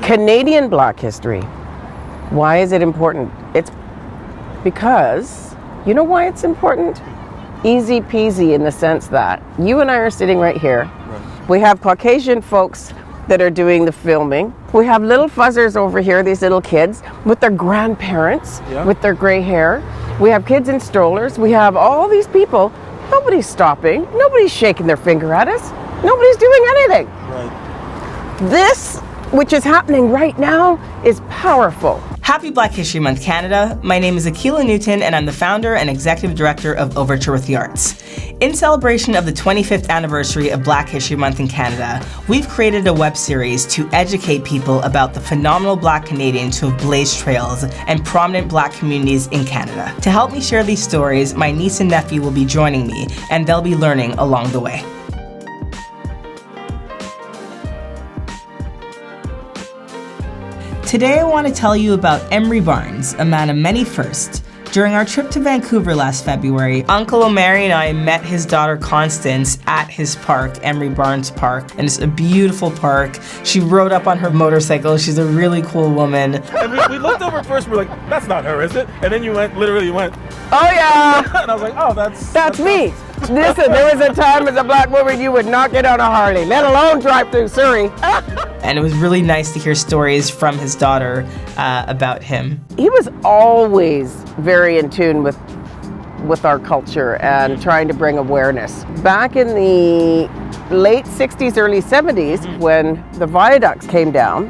Canadian Black history. Why is it important? It's because, you know why it's important? Easy peasy, in the sense that you and I are sitting right here. Right. We have Caucasian folks that are doing the filming. We have little fuzzers over here, these little kids with their grandparents, with their gray hair. We have kids in strollers. We have all these people. Nobody's stopping. Nobody's shaking their finger at us. Nobody's doing anything. Right. This, which is happening right now, is powerful. Happy Black History Month, Canada. My name is Akila Newton, and I'm the founder and executive director of Overture with the Arts. In celebration of the 25th anniversary of Black History Month in Canada, we've created a web series to educate people about the phenomenal Black Canadians who have blazed trails and prominent Black communities in Canada. To help me share these stories, my niece and nephew will be joining me, and they'll be learning along the way. Today I want to tell you about Emery Barnes, a man of many firsts. During our trip to Vancouver last February, Uncle Emery and I met his daughter Constance at his park, Emery Barnes Park, and it's a beautiful park. She rode up on her motorcycle. She's a really cool woman. And we looked over first, we were like, that's not her, is it? And then you went, oh yeah! And I was like, oh, that's me. Listen, there was a time as a Black woman you would not get on a Harley, let alone drive through Surrey. And it was really nice to hear stories from his daughter about him. He was always very in tune with our culture and trying to bring awareness. Back in the late 60s, early 70s, when the viaducts came down,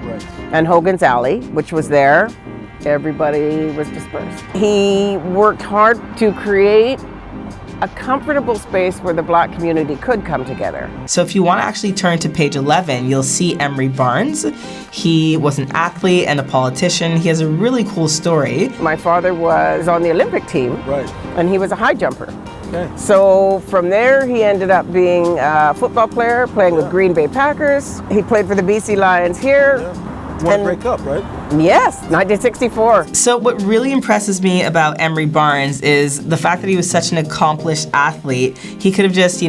and Hogan's Alley, which was there, everybody was dispersed. He worked hard to create a comfortable space where the Black community could come together. So if you want to actually turn to page 11, you'll see Emery Barnes. He was an athlete and a politician. He has a really cool story. My father was on the Olympic team, and he was a high jumper. Okay. So from there, he ended up being a football player, playing with Green Bay Packers. He played for the BC Lions here. Won Grey Cup, right? Yes, 1964. So what really impresses me about Emery Barnes is the fact that he was such an accomplished athlete. He could have just,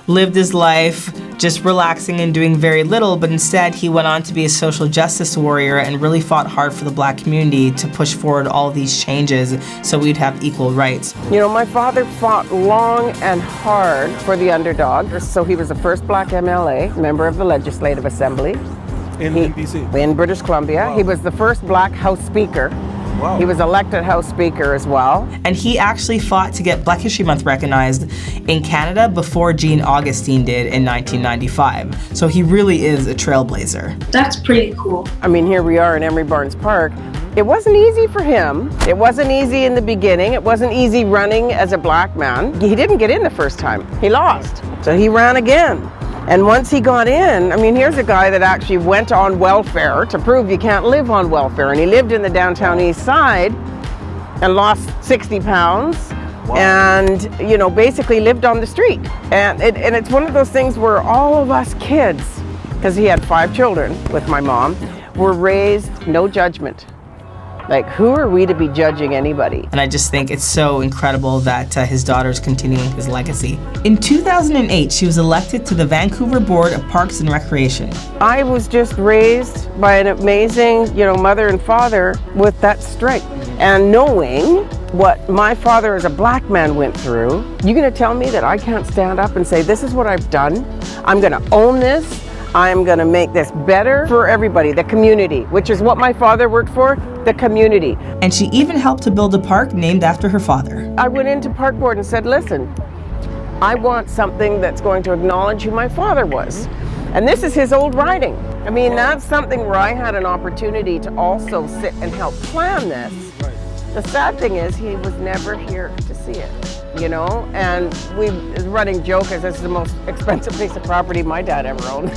lived his life just relaxing and doing very little, but instead he went on to be a social justice warrior and really fought hard for the Black community to push forward all these changes so we'd have equal rights. My father fought long and hard for the underdog. So he was the first Black MLA, member of the Legislative Assembly. In BC? In British Columbia. Wow. He was the first Black House Speaker. Wow. He was elected House Speaker as well. And he actually fought to get Black History Month recognized in Canada before Jean Augustine did in 1995. So he really is a trailblazer. That's pretty cool. I mean, here we are in Emery Barnes Park. It wasn't easy for him. It wasn't easy in the beginning. It wasn't easy running as a Black man. He didn't get in the first time. He lost. So he ran again. And once he got in, here's a guy that actually went on welfare to prove you can't live on welfare. And he lived in the downtown east side and lost 60 pounds. Wow. And, basically lived on the street. And it's one of those things where all of us kids, because he had 5 children with my mom, were raised no judgment. Like, who are we to be judging anybody? And I just think it's so incredible that his daughter's continuing his legacy. In 2008, she was elected to the Vancouver Board of Parks and Recreation. I was just raised by an amazing, mother and father with that strength. And knowing what my father as a Black man went through, you're gonna tell me that I can't stand up and say, this is what I've done, I'm gonna own this, I'm gonna make this better for everybody, the community, which is what my father worked for, the community. And she even helped to build a park named after her father. I went into Park Board and said, listen, I want something that's going to acknowledge who my father was. And this is his old writing. That's something where I had an opportunity to also sit and help plan this. The sad thing is he was never here to see it. And his running joke is this is the most expensive piece of property my dad ever owned.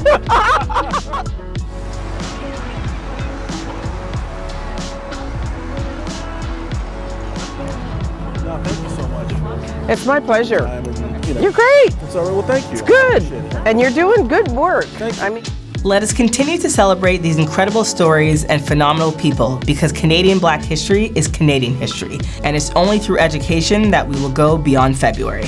No, thank you so much. It's my pleasure. You're great. It's all right. Well, thank you. It's good. And you're doing good work. Let us continue to celebrate these incredible stories and phenomenal people because Canadian Black history is Canadian history, and it's only through education that we will go beyond February.